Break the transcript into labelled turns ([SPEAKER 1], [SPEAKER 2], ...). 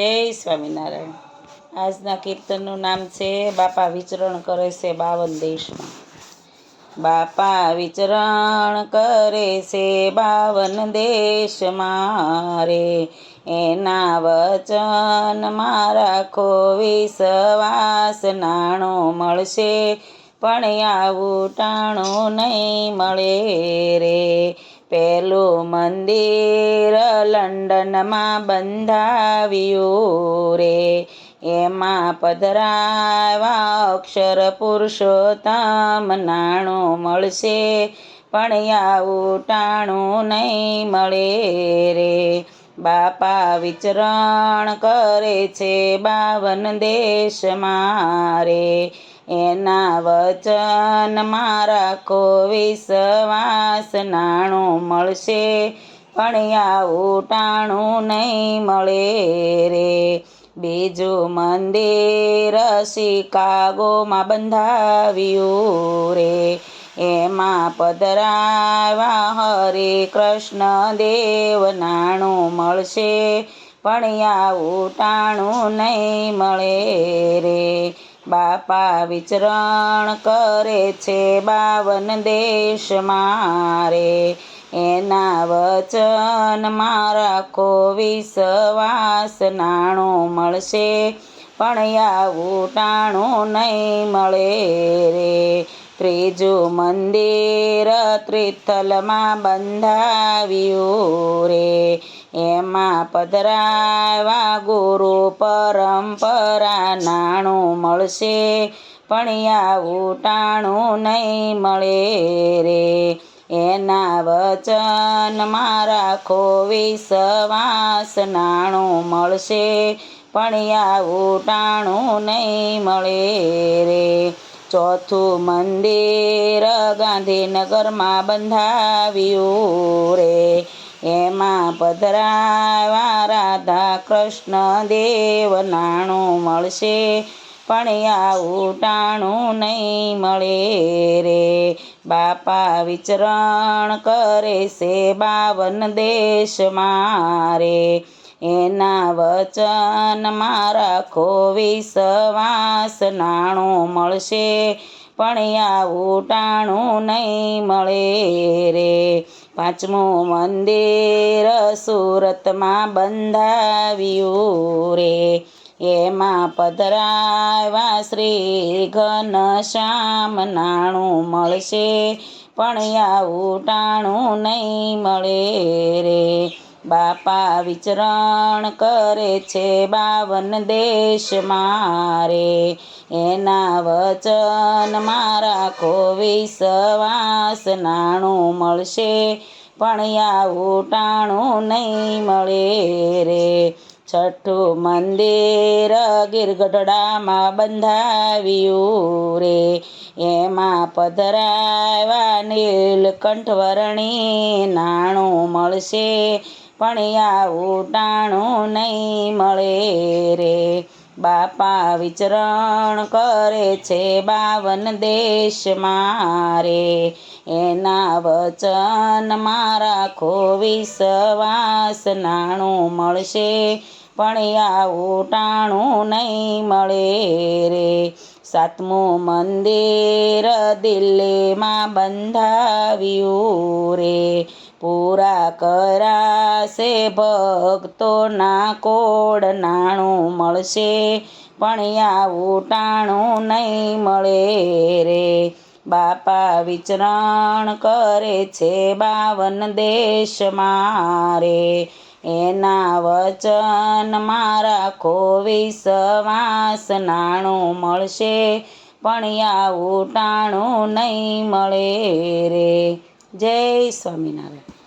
[SPEAKER 1] જય સ્વામિનારાયણ। આજના કીર્તનનું નામ છે બાપા વિચરણ કરે છે 52 દેશમાં। બાપા વિચરણ કરે છે 52 દેશમાં રે, એના વચનમાં રાખો વિશ્વાસ, નાણું મળશે પણ આવું ટાણું નહીં મળે રે। પેલું મંદિર લંડનમાં બંધાવ્યું રે, એમાં પધરાવ્યા અક્ષર પુરુષોત્તમ, નાણું મળશે પણ આવું ટાણું નહીં મળે રે। બાપા વિચરણ કરે છે 52 દેશમાં રે, એના વચનમાં રાખો વિશ્વાસ, નાણું મળશે પણ આવું ટાણું નહીં મળે રે। બીજું મંદિર શિકાગોમાં બંધાવ્યું રે, એમાં પધરાવ્યા હરે કૃષ્ણ દેવ, નાણું મળશે પણ આવું ટાણું નહીં મળે રે। બાપા વિચરણ કરે છે 52 દેશમાં રે, એના વચનમાં રાખો વિશ્વાસ, નાણું મળશે પણ આવું ટાણું નહીં મળે રે। ત્રીજું મંદિર તિથલમાં બંધાવ્યું રે, એમાં પધરાવ્યા ગુરુ પરંપરા, નાણું મળશે પણ આવું ટાણું નહીં મળે રે। એના વચનમાં રાખો વિશ્વાસ, નાણું મળશે પણ આવું ટાણું નહીં મળે રે। ચોથું મંદિર ગાંધીનગરમાં બંધાવ્યું રે, એમાં પધરાવ્યા રાધા કૃષ્ણ દેવ, નાણું મળશે પણ આવું ટાણું નહીં મળે રે। બાપા વિચરણ કરે છે 52 દેશમાં રે, એના વચનમાં રાખો વિશ્વાસ, નાણું મળશે પણ આવું ટાણું નહીં મળે રે। પાંચમું મંદિર સુરતમાં બંધાવ્યું રે, એમાં પધરાવ્યા શ્રી ઘનશ્યામ, નાણું મળશે પણ આવું ટાણું નહીં મળે રે। બાપા વિચરણ કરે છે 52 દેશમાં રે, એના વચનમાં રાખો વિશ્વાસ, નાણું મળશે પણ આવું ટાણું નહીં મળે રે। છઠ્ઠું મંદિર ગીરગઢડામાં બંધાવ્યું રે, એમાં પધરાવ્યા નીલકંઠ વર્ણી, નાણું મળશે પણ આવું ટાણું નહીં મળે રે। બાપા વિચરણ કરે છે 52 દેશમાં રે, એના વચનમાં રાખો વિશ્વાસ, નાણું મળશે પણ આવું ટાણું નહીં મળે રે। સાતમું મંદિર દિલ્હીમાં બંધાવ્યું રે, પૂરા કરાશે ભક્તોના કોડ, નાણું મળશે પણ આવું ટાણું નહીં મળે રે। બાપા વિચરણ કરે છે 52 દેશમાં રે, એના વચનમાં રાખો વિશ્વાસ, નાણું મળશે પણ આવું ટાણું નહીં મળે રે। જય સ્વામિનારાયણ।